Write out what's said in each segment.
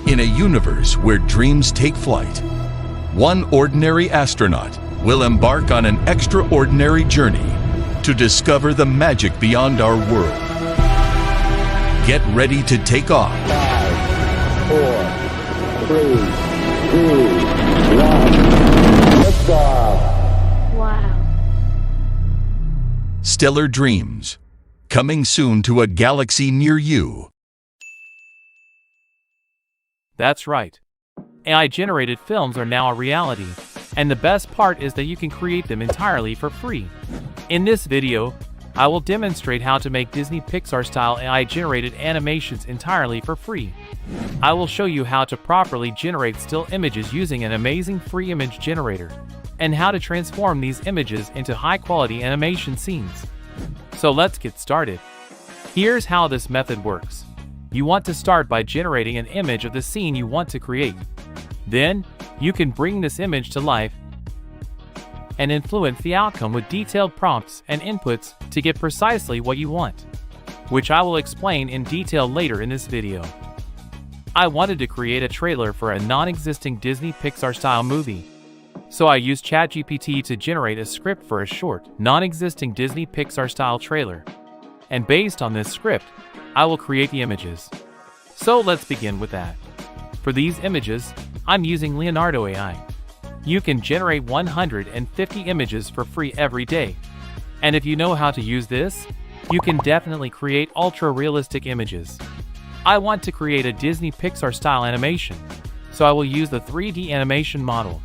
In a universe where dreams take flight, one ordinary astronaut will embark on an extraordinary journey to discover the magic beyond our world. Get ready to take off. 5, 4, 3, 2, 1. Liftoff. Wow. Stellar Dreams, coming soon to a galaxy near you. That's right. AI-generated films are now a reality, and the best part is that you can create them entirely for free. In this video, I will demonstrate how to make Disney Pixar-style AI-generated animations entirely for free. I will show you how to properly generate still images using an amazing free image generator, and how to transform these images into high-quality animation scenes. So let's get started. Here's how this method works. You want to start by generating an image of the scene you want to create. Then, you can bring this image to life and influence the outcome with detailed prompts and inputs to get precisely what you want, which I will explain in detail later in this video. I wanted to create a trailer for a non-existing Disney Pixar-style movie, so I used ChatGPT to generate a script for a short, non-existing Disney Pixar-style trailer. And based on this script, I will create the images. So let's begin with that. For these images, I'm using Leonardo AI. You can generate 150 images for free every day. And if you know how to use this, you can definitely create ultra-realistic images. I want to create a Disney Pixar-style animation, so I will use the 3D animation model.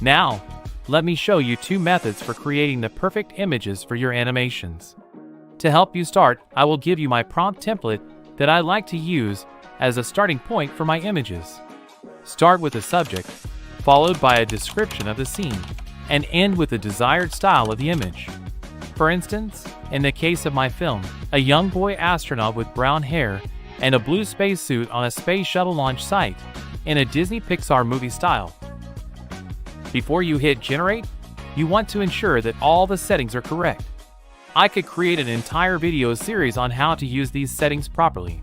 Now, let me show you two methods for creating the perfect images for your animations. To help you start, I will give you my prompt template that I like to use as a starting point for my images. Start with the subject, followed by a description of the scene, and end with the desired style of the image. For instance, in the case of my film, a young boy astronaut with brown hair and a blue spacesuit on a space shuttle launch site, in a Disney Pixar movie style. Before you hit generate, you want to ensure that all the settings are correct. I could create an entire video series on how to use these settings properly.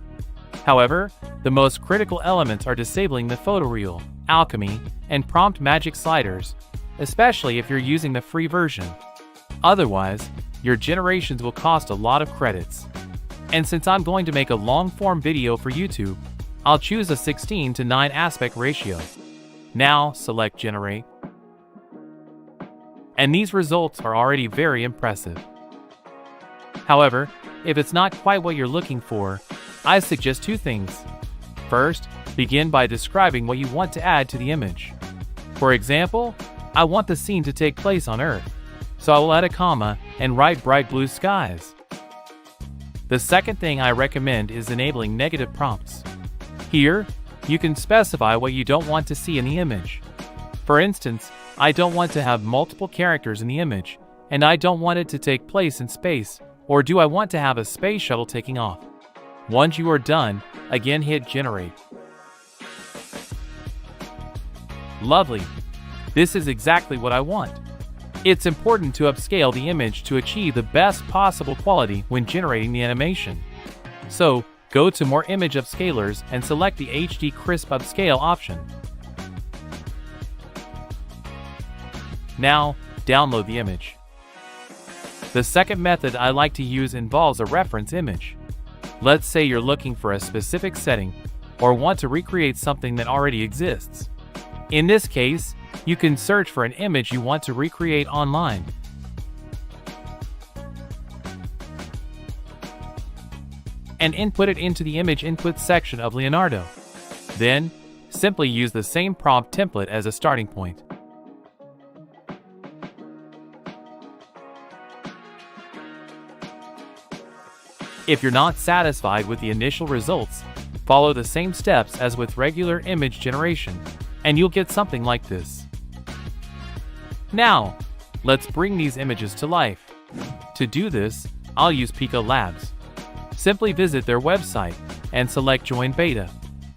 However, the most critical elements are disabling the photoreal, alchemy, and prompt magic sliders, especially if you're using the free version. Otherwise, your generations will cost a lot of credits. And since I'm going to make a long-form video for YouTube, I'll choose a 16:9 aspect ratio. Now, select Generate. And these results are already very impressive. However, if it's not quite what you're looking for, I suggest two things. First, begin by describing what you want to add to the image. For example, I want the scene to take place on Earth, so I will add a comma and write bright blue skies. The second thing I recommend is enabling negative prompts. Here, you can specify what you don't want to see in the image. For instance, I don't want to have multiple characters in the image, and I don't want it to take place in space, or do I want to have a space shuttle taking off? Once you are done, again hit Generate. Lovely! This is exactly what I want. It's important to upscale the image to achieve the best possible quality when generating the animation. So, go to More Image Upscalers and select the HD Crisp Upscale option. Now, download the image. The second method I like to use involves a reference image. Let's say you're looking for a specific setting, or want to recreate something that already exists. In this case, you can search for an image you want to recreate online. And input it into the image input section of Leonardo. Then, simply use the same prompt template as a starting point. If you're not satisfied with the initial results, follow the same steps as with regular image generation, and you'll get something like this. Now, let's bring these images to life. To do this, I'll use Pika Labs. Simply visit their website and select Join Beta,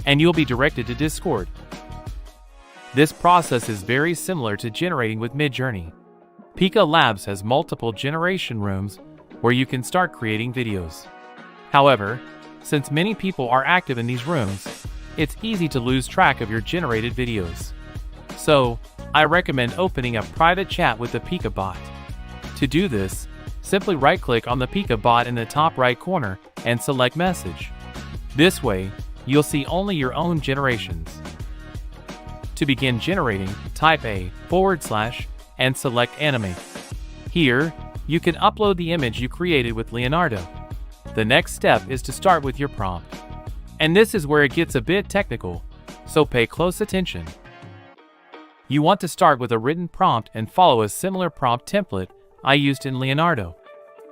and you'll be directed to Discord. This process is very similar to generating with Midjourney. Pika Labs has multiple generation rooms where you can start creating videos. However, since many people are active in these rooms, it's easy to lose track of your generated videos. So, I recommend opening a private chat with the Pika bot. To do this, simply right-click on the Pika bot in the top right corner and select Message. This way, you'll see only your own generations. To begin generating, type // and select Animate. Here, you can upload the image you created with Leonardo. The next step is to start with your prompt. And this is where it gets a bit technical, so pay close attention. You want to start with a written prompt and follow a similar prompt template I used in Leonardo.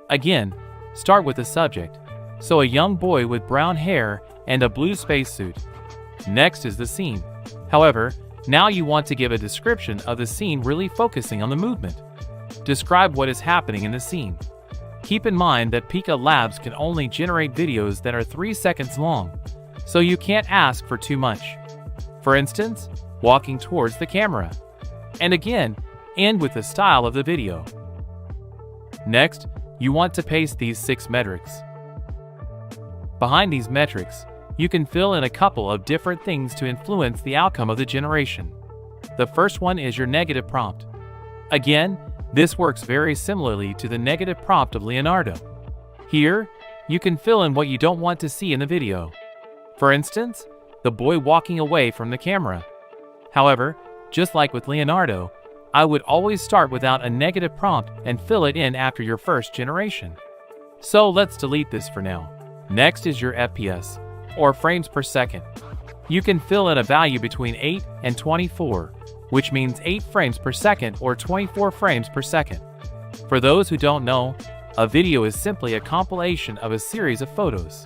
Again, start with the subject, so a young boy with brown hair and a blue spacesuit. Next is the scene. However, now you want to give a description of the scene, really focusing on the movement. Describe what is happening in the scene. Keep in mind that Pika Labs can only generate videos that are 3 seconds long, so you can't ask for too much. For instance, walking towards the camera. And again, end with the style of the video. Next, you want to paste these 6 metrics. Behind these metrics, you can fill in a couple of different things to influence the outcome of the generation. The first one is your negative prompt. Again, this works very similarly to the negative prompt of Leonardo. Here, you can fill in what you don't want to see in the video. For instance, the boy walking away from the camera. However, just like with Leonardo, I would always start without a negative prompt and fill it in after your first generation. So let's delete this for now. Next is your FPS, or frames per second. You can fill in a value between 8 and 24, which means 8 frames per second or 24 frames per second. For those who don't know, a video is simply a compilation of a series of photos.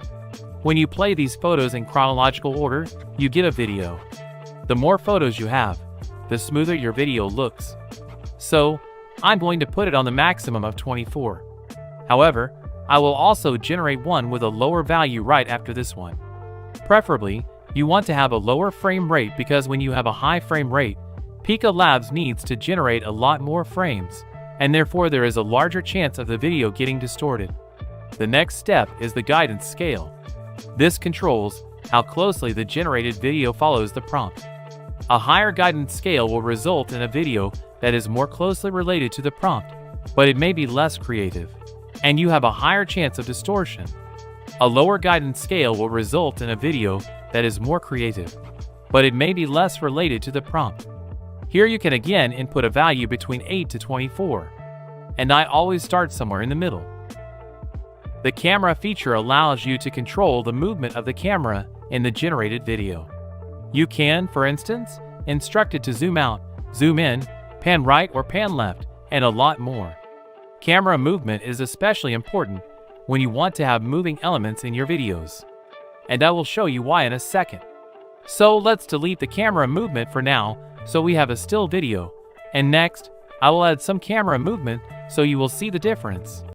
When you play these photos in chronological order, you get a video. The more photos you have, the smoother your video looks. So, I'm going to put it on the maximum of 24. However, I will also generate one with a lower value right after this one. Preferably, you want to have a lower frame rate because when you have a high frame rate, Pika Labs needs to generate a lot more frames, and therefore there is a larger chance of the video getting distorted. The next step is the guidance scale. This controls how closely the generated video follows the prompt. A higher guidance scale will result in a video that is more closely related to the prompt, but it may be less creative, and you have a higher chance of distortion. A lower guidance scale will result in a video that is more creative, but it may be less related to the prompt. Here you can again input a value between 8 to 24, and I always start somewhere in the middle. The camera feature allows you to control the movement of the camera in the generated video. You can, for instance, instruct it to zoom out, zoom in, pan right or pan left, and a lot more. Camera movement is especially important when you want to have moving elements in your videos, and I will show you why in a second. So let's delete the camera movement for now so we have a still video, and next, I will add some camera movement so you will see the difference.